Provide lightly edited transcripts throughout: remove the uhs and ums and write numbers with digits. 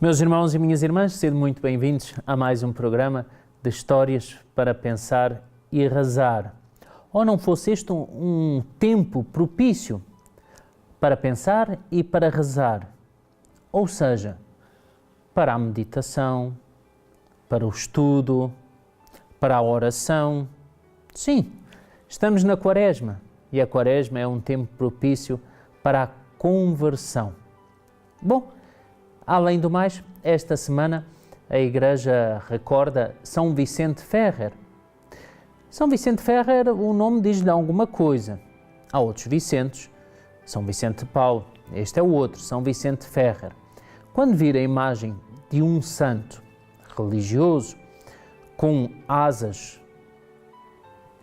Meus irmãos e minhas irmãs, sejam muito bem-vindos a mais um programa de histórias para pensar e rezar. Ou não fosse este um tempo propício para pensar e para rezar, ou seja, para a meditação, para o estudo, para a oração. Sim, estamos na Quaresma e a Quaresma é um tempo propício para a conversão. Bom, além do mais, esta semana a Igreja recorda São Vicente Ferrer. São Vicente Ferrer, o nome diz-lhe alguma coisa. Há outros Vicentes, São Vicente de Paulo, este é o outro, São Vicente Ferrer. Quando vir a imagem de um santo religioso com asas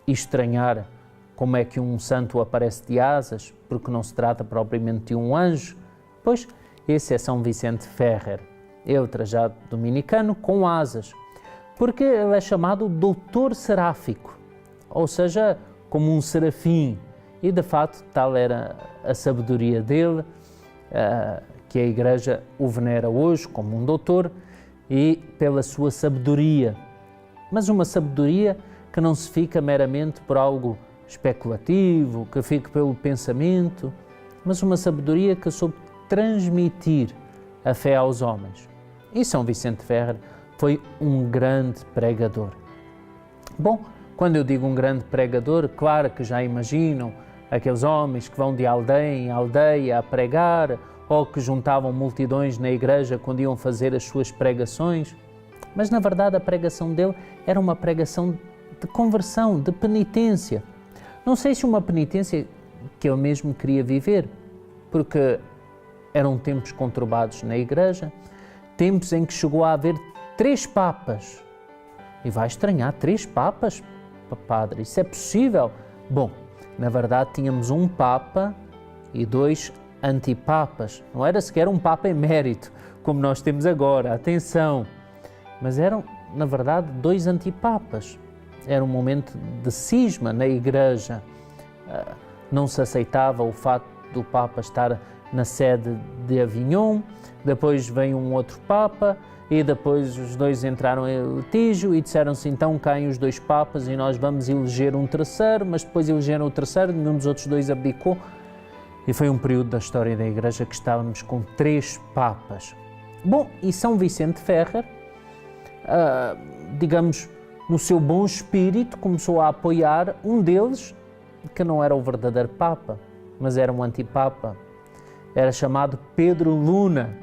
e estranhar como é que um santo aparece de asas, porque não se trata propriamente de um anjo, pois esse é São Vicente Ferrer, ele trajado dominicano com asas, porque ele é chamado doutor seráfico, ou seja, como um serafim, e de fato tal era a sabedoria dele, que a Igreja o venera hoje como um doutor e pela sua sabedoria, mas uma sabedoria que não se fica meramente por algo especulativo, que fique pelo pensamento, mas uma sabedoria que soube transmitir a fé aos homens. E São Vicente Ferrer foi um grande pregador. Bom, quando eu digo um grande pregador, claro que já imaginam aqueles homens que vão de aldeia em aldeia a pregar, ou que juntavam multidões na igreja quando iam fazer as suas pregações. Mas na verdade a pregação dele era uma pregação de conversão, de penitência. Não sei se uma penitência que ele mesmo queria viver, porque eram tempos conturbados na Igreja, tempos em que chegou a haver 3 papas. E vai estranhar, 3 papas, padre, isso é possível? Bom, na verdade tínhamos um papa e 2 antipapas. Não era sequer um papa emérito, como nós temos agora, atenção. Mas eram, na verdade, 2 antipapas. Era um momento de cisma na Igreja. Não se aceitava o facto do Papa estar na sede de Avignon, depois vem um outro Papa e depois os 2 entraram em litígio e disseram-se então caem os 2 Papas e nós vamos eleger um terceiro, mas depois elegeram o terceiro, nenhum dos outros 2 abdicou e foi um período da história da Igreja que estávamos com 3 Papas. Bom, e São Vicente Ferrer, digamos, no seu bom espírito, começou a apoiar um deles, que não era o verdadeiro Papa, mas era um antipapa. Era chamado Pedro Luna.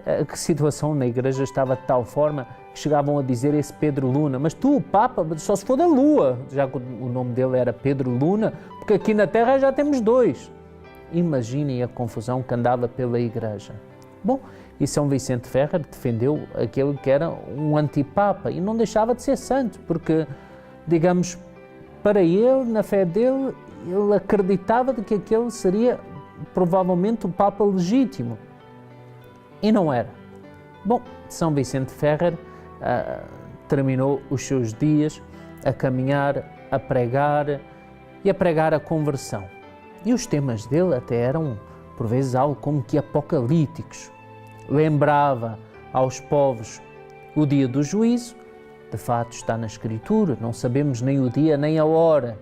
A situação na Igreja estava de tal forma que chegavam a dizer esse Pedro Luna, mas tu, Papa, só se for da Lua, já que o nome dele era Pedro Luna, porque aqui na Terra já temos 2. Imaginem a confusão que andava pela Igreja. Bom, e São Vicente Ferrer defendeu aquele que era um antipapa e não deixava de ser santo, porque, digamos, para ele, na fé dele, ele acreditava de que aquele seria provavelmente o Papa legítimo. E não era. Bom, São Vicente Ferrer terminou os seus dias a caminhar, a pregar e a pregar a conversão. E os temas dele até eram, por vezes, algo como que apocalípticos. Lembrava aos povos o dia do juízo, de fato está na Escritura, não sabemos nem o dia nem a hora.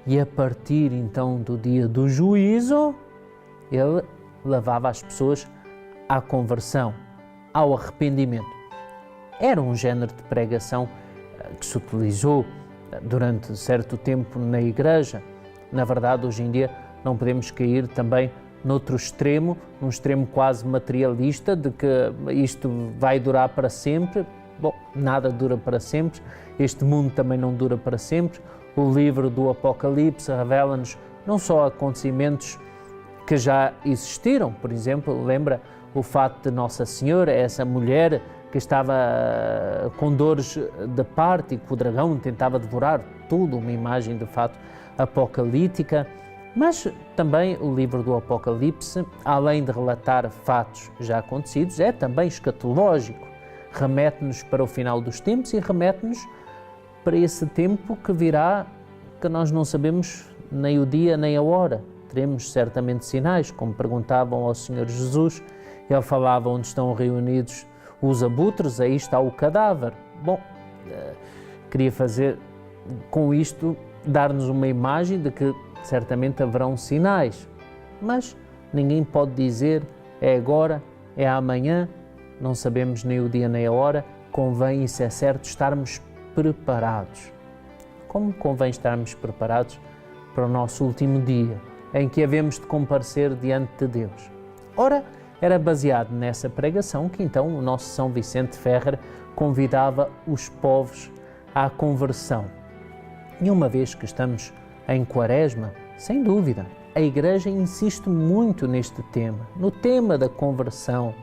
E a partir então do dia do juízo, ele levava as pessoas à conversão, ao arrependimento. Era um género de pregação que se utilizou durante certo tempo na Igreja. Na verdade, hoje em dia não podemos cair também noutro extremo, num extremo quase materialista, de que isto vai durar para sempre. Bom, nada dura para sempre, este mundo também não dura para sempre. O livro do Apocalipse revela-nos não só acontecimentos que já existiram, por exemplo, lembra o fato de Nossa Senhora, essa mulher que estava com dores de parto e que o dragão tentava devorar tudo, uma imagem de fato apocalíptica. Mas também o livro do Apocalipse, além de relatar fatos já acontecidos, é também escatológico. Remete-nos para o final dos tempos e remete-nos para esse tempo que virá, que nós não sabemos nem o dia nem a hora. Teremos certamente sinais, como perguntavam ao Senhor Jesus. Ele falava onde estão reunidos os abutres, aí está o cadáver. Bom, queria fazer com isto, dar-nos uma imagem de que certamente haverão sinais, mas ninguém pode dizer é agora, é amanhã, não sabemos nem o dia nem a hora, convém, isso é certo, estarmos preparados. Como convém estarmos preparados para o nosso último dia, em que havemos de comparecer diante de Deus? Ora, era baseado nessa pregação que então o nosso São Vicente Ferrer convidava os povos à conversão. E uma vez que estamos em Quaresma, sem dúvida, a Igreja insiste muito neste tema, no tema da conversão.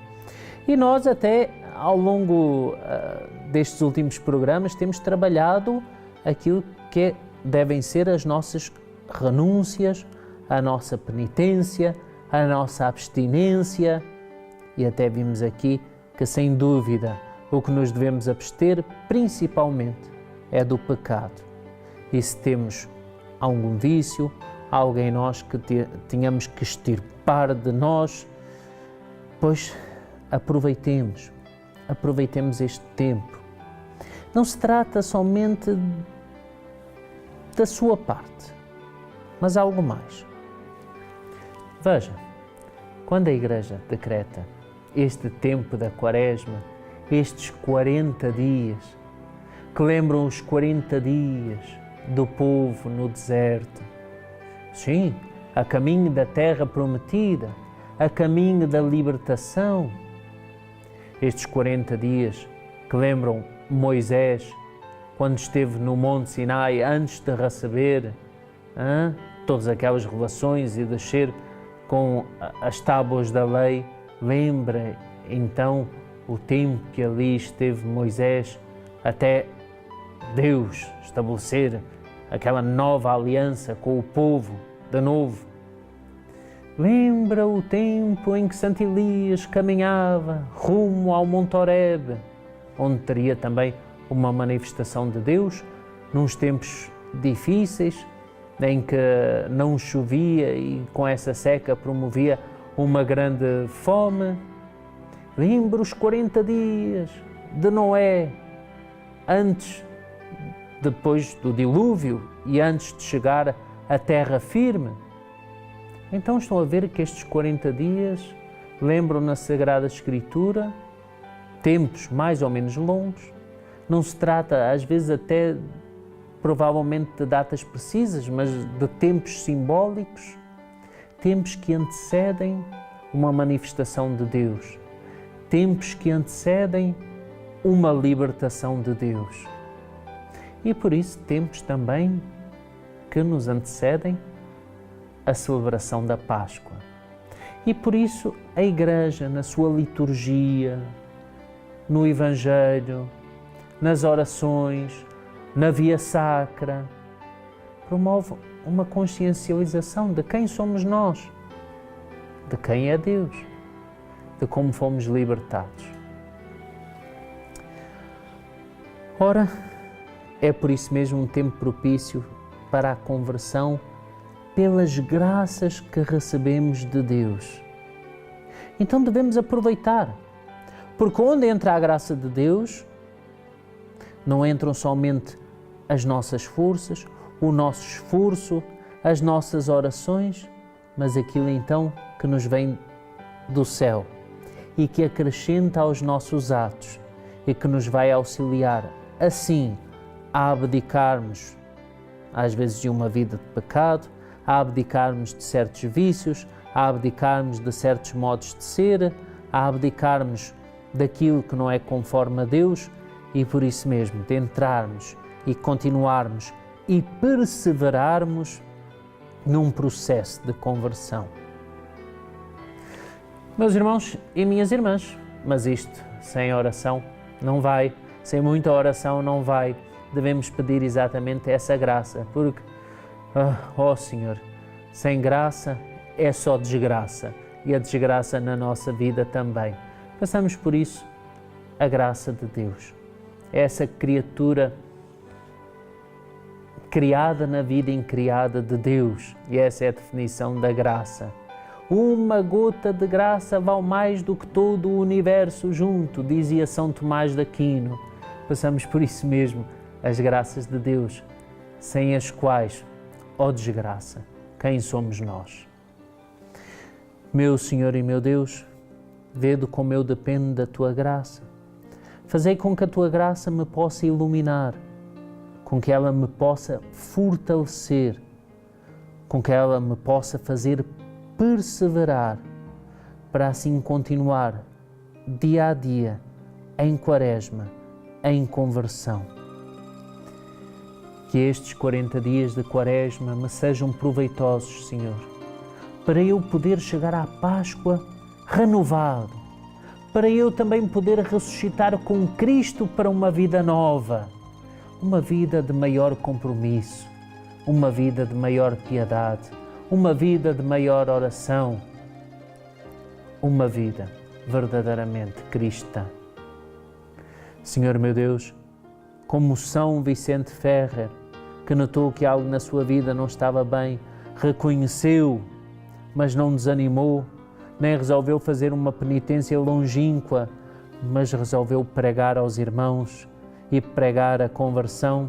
E nós até ao longo destes últimos programas temos trabalhado aquilo que devem ser as nossas renúncias, a nossa penitência, a nossa abstinência, e até vimos aqui que, sem dúvida, o que nos devemos abster principalmente é do pecado. E se temos algum vício, algo em nós que tenhamos que extirpar de nós, pois aproveitemos este tempo. Não se trata somente da sua parte, mas algo mais. Veja, quando a Igreja decreta este tempo da Quaresma, estes 40 dias, que lembram os 40 dias do povo no deserto, sim, a caminho da terra prometida, a caminho da libertação, estes 40 dias que lembram Moisés, quando esteve no Monte Sinai, antes de receber todas aquelas revelações e descer com as tábuas da lei, lembra então o tempo que ali esteve Moisés até Deus estabelecer aquela nova aliança com o povo de novo. Lembra o tempo em que Santo Elias caminhava rumo ao Monte Horebe, onde teria também uma manifestação de Deus, nos tempos difíceis, em que não chovia e com essa seca promovia uma grande fome. Lembra os 40 dias de Noé, depois do dilúvio e antes de chegar à terra firme. Então estão a ver que estes 40 dias lembram na Sagrada Escritura tempos mais ou menos longos. Não se trata, às vezes, até provavelmente de datas precisas, mas de tempos simbólicos, tempos que antecedem uma manifestação de Deus, tempos que antecedem uma libertação de Deus. E por isso, tempos também que nos antecedem a celebração da Páscoa. E por isso a Igreja, na sua liturgia, no Evangelho, nas orações, na via sacra, promove uma consciencialização de quem somos nós, de quem é Deus, de como fomos libertados. Ora, é por isso mesmo um tempo propício para a conversão pelas graças que recebemos de Deus. Então devemos aproveitar, porque onde entra a graça de Deus, não entram somente as nossas forças, o nosso esforço, as nossas orações, mas aquilo então que nos vem do céu e que acrescenta aos nossos atos e que nos vai auxiliar, assim, a abdicarmos, às vezes, de uma vida de pecado, a abdicarmos de certos vícios, a abdicarmos de certos modos de ser, a abdicarmos daquilo que não é conforme a Deus e, por isso mesmo, de entrarmos e continuarmos e perseverarmos num processo de conversão. Meus irmãos e minhas irmãs, mas isto sem oração não vai, sem muita oração não vai. Devemos pedir exatamente essa graça, porque, ó Senhor, sem graça é só desgraça, e a desgraça na nossa vida também. Passamos por isso a graça de Deus. É essa criatura criada na vida incriada de Deus, e essa é a definição da graça. Uma gota de graça vale mais do que todo o universo junto, dizia São Tomás de Aquino. Passamos por isso mesmo, as graças de Deus, sem as quais, ó desgraça, quem somos nós? Meu Senhor e meu Deus, vede como eu dependo da Tua graça. Fazei com que a Tua graça me possa iluminar, com que ela me possa fortalecer, com que ela me possa fazer perseverar, para assim continuar dia a dia, em Quaresma, em conversão. Que estes 40 dias de Quaresma me sejam proveitosos, Senhor, para eu poder chegar à Páscoa renovado, para eu também poder ressuscitar com Cristo para uma vida nova, uma vida de maior compromisso, uma vida de maior piedade, uma vida de maior oração, uma vida verdadeiramente cristã. Senhor meu Deus, como São Vicente Ferrer, que notou que algo na sua vida não estava bem, reconheceu, mas não desanimou, nem resolveu fazer uma penitência longínqua, mas resolveu pregar aos irmãos e pregar a conversão,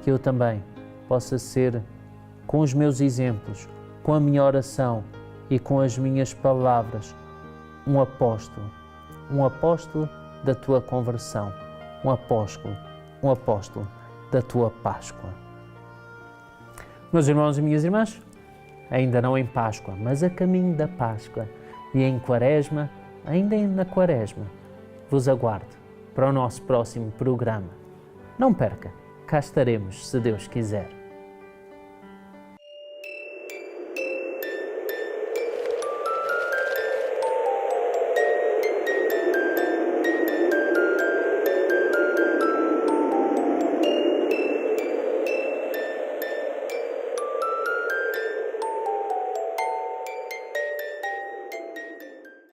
que eu também possa ser, com os meus exemplos, com a minha oração e com as minhas palavras, um apóstolo da Tua conversão, um apóstolo da Tua Páscoa. Meus irmãos e minhas irmãs, ainda não em Páscoa, mas a caminho da Páscoa e em Quaresma, ainda na Quaresma, vos aguardo para o nosso próximo programa. Não perca, cá estaremos, se Deus quiser.